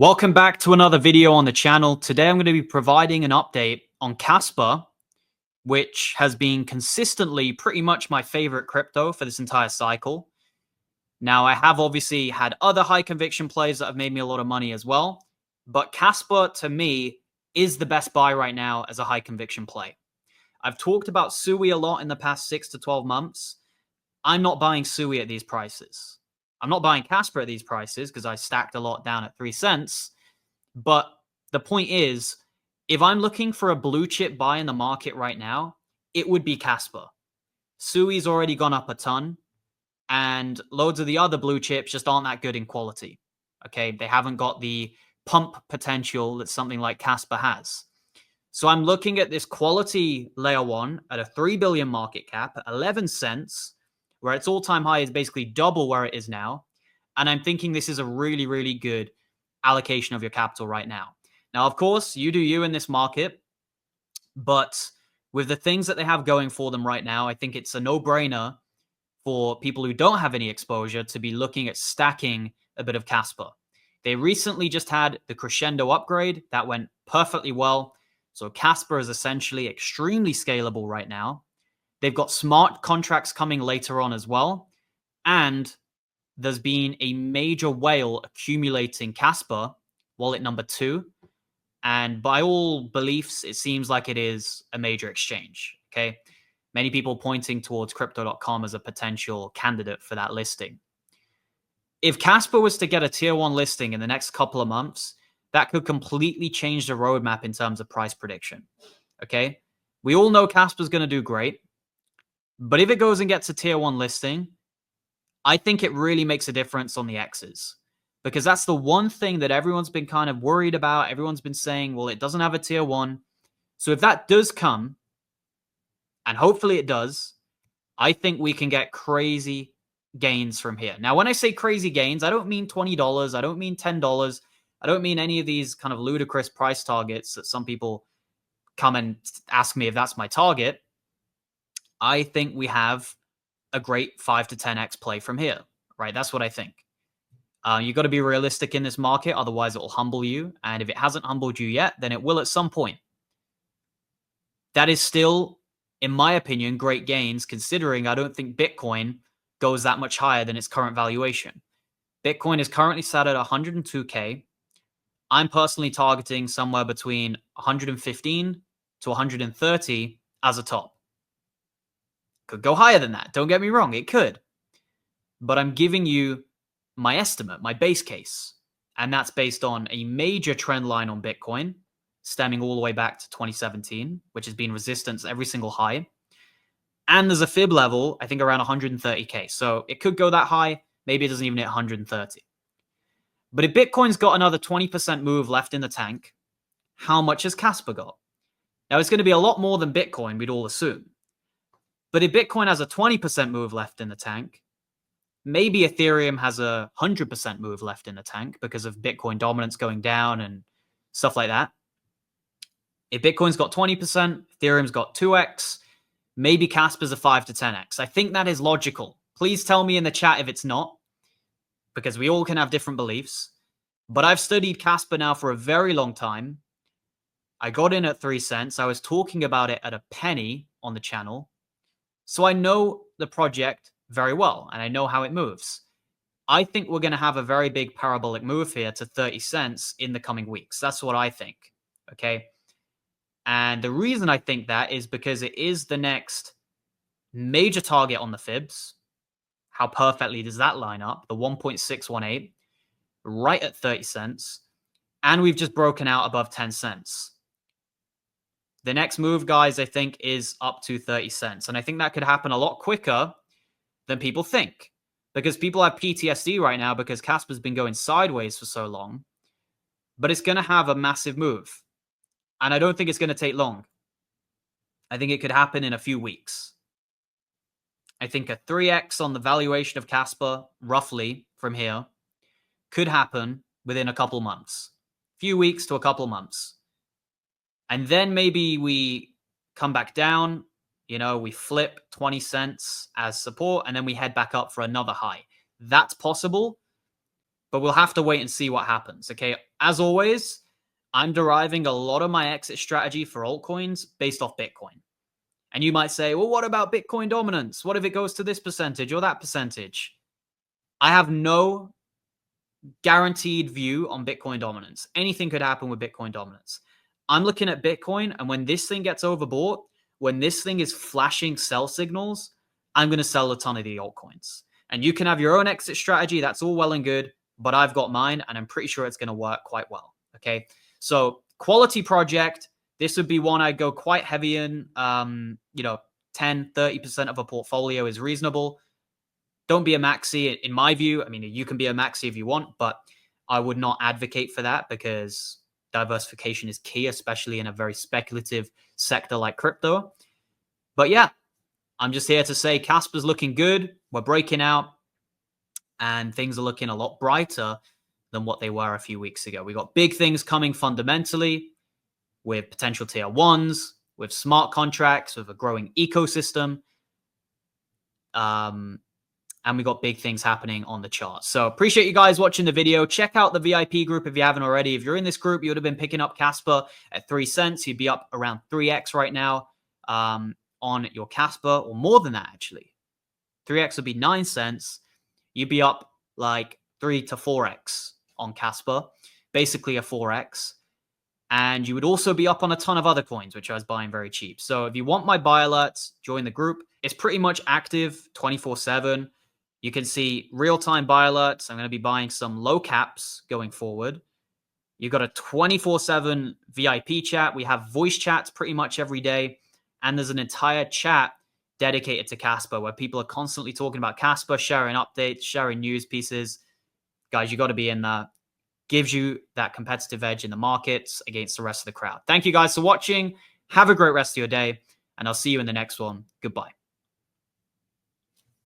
Welcome back to another video on the channel. Today I'm going to be providing an update on Kaspa, which has been consistently pretty much my favorite crypto for this entire cycle. Now, I have obviously had other high conviction plays that have made me a lot of money as well, but Kaspa to me is the best buy right now as a high conviction play. I've talked about Sui a lot in the past 6 to 12 months. I'm not buying Sui at these prices. I'm not buying Kaspa at these prices because I stacked a lot down at 3 cents. But the point is, if I'm looking for a blue chip buy in the market right now, it would be Kaspa. Sui's already gone up a ton, and loads of the other blue chips just aren't that good in quality. Okay, they haven't got the pump potential that something like Kaspa has. So I'm looking at this quality layer 1 at a 3 billion market cap at 11 cents, where its all-time high is basically double where it is now. And I'm thinking this is a really, really good allocation of your capital right now. Now, of course, you do you in this market, but with the things that they have going for them right now, I think it's a no-brainer for people who don't have any exposure to be looking at stacking a bit of Kaspa. They recently just had the crescendo upgrade. That went perfectly well. So Kaspa is essentially extremely scalable right now. They've got smart contracts coming later on as well. And there's been a major whale accumulating Kaspa, wallet number 2. And by all beliefs, it seems like it is a major exchange. Okay. Many people pointing towards crypto.com as a potential candidate for that listing. If Kaspa was to get a tier 1 listing in the next couple of months, that could completely change the roadmap in terms of price prediction. Okay. We all know Kaspa's going to do great. But if it goes and gets a tier 1 listing, I think it really makes a difference on the X's, because that's the one thing that everyone's been kind of worried about. Everyone's been saying, well, it doesn't have a tier 1. So if that does come, and hopefully it does, I think we can get crazy gains from here. Now, when I say crazy gains, I don't mean $20. I don't mean $10. I don't mean any of these kind of ludicrous price targets that some people come and ask me if that's my target. I think we have a great 5 to 10x play from here, right? That's what I think. You got to be realistic in this market, otherwise it will humble you. And if it hasn't humbled you yet, then it will at some point. That is still, in my opinion, great gains, considering I don't think Bitcoin goes that much higher than its current valuation. Bitcoin is currently sat at 102K. I'm personally targeting somewhere between 115 to 130 as a top. Could go higher than that. Don't get me wrong, it could. But I'm giving you my estimate, my base case. And that's based on a major trend line on Bitcoin, stemming all the way back to 2017, which has been resistance every single high. And there's a fib level, I think around 130K. So it could go that high. Maybe it doesn't even hit 130. But if Bitcoin's got another 20% move left in the tank, how much has Kaspa got? Now, it's going to be a lot more than Bitcoin, we'd all assume. But if Bitcoin has a 20% move left in the tank, maybe Ethereum has a 100% move left in the tank because of Bitcoin dominance going down and stuff like that. If Bitcoin's got 20%, Ethereum's got 2x, maybe Kaspa's a 5 to 10x. I think that is logical. Please tell me in the chat if it's not, because we all can have different beliefs. But I've studied Kaspa now for a very long time. I got in at 3 cents. I was talking about it at a penny on the channel. So I know the project very well, and I know how it moves. I think we're going to have a very big parabolic move here to 30 cents in the coming weeks. That's what I think, okay? And the reason I think that is because it is the next major target on the fibs. How perfectly does that line up? The 1.618, right at 30 cents. And we've just broken out above 10 cents. The next move, guys, I think is up to 30 cents. And I think that could happen a lot quicker than people think. Because people have PTSD right now because Kaspa's been going sideways for so long. But it's going to have a massive move. And I don't think it's going to take long. I think it could happen in a few weeks. I think a 3x on the valuation of Kaspa, roughly, from here, could happen within a couple months. Few weeks to a couple months. And then maybe we come back down, we flip 20 cents as support, and then we head back up for another high. That's possible. but we'll have to wait and see what happens. Okay. As always, I'm deriving a lot of my exit strategy for altcoins based off Bitcoin. And you might say, well, what about Bitcoin dominance? What if it goes to this percentage or that percentage? I have no guaranteed view on Bitcoin dominance. Anything could happen with Bitcoin dominance. I'm looking at Bitcoin, and when this thing gets overbought, when this thing is flashing sell signals, I'm going to sell a ton of the altcoins. And you can have your own exit strategy. That's all well and good, but I've got mine, and I'm pretty sure it's going to work quite well. Okay. So quality project. This would be one I'd go quite heavy in. 10, 30% of a portfolio is reasonable. Don't be a maxi, in my view. I mean, you can be a maxi if you want, but I would not advocate for that because diversification is key, especially in a very speculative sector like crypto. But yeah, I'm just here to say Kaspa's looking good. We're breaking out, and things are looking a lot brighter than what they were a few weeks ago. We got big things coming fundamentally with potential tier ones, with smart contracts, with a growing ecosystem. And we got big things happening on the chart. So appreciate you guys watching the video. Check out the VIP group if you haven't already. If you're in this group, you would have been picking up Kaspa at 3 cents. You'd be up around 3x right now on your Kaspa, or more than that, actually. 3x would be 9 cents. You'd be up like 3 to 4x on Kaspa, basically a 4x. And you would also be up on a ton of other coins, which I was buying very cheap. So if you want my buy alerts, join the group. It's pretty much active 24/7. You can see real-time buy alerts. I'm going to be buying some low caps going forward. You've got a 24/7 VIP chat. We have voice chats pretty much every day. And there's an entire chat dedicated to Kaspa where people are constantly talking about Kaspa, sharing updates, sharing news pieces. Guys, you got to be in there. Gives you that competitive edge in the markets against the rest of the crowd. Thank you guys for watching. Have a great rest of your day, and I'll see you in the next one. Goodbye.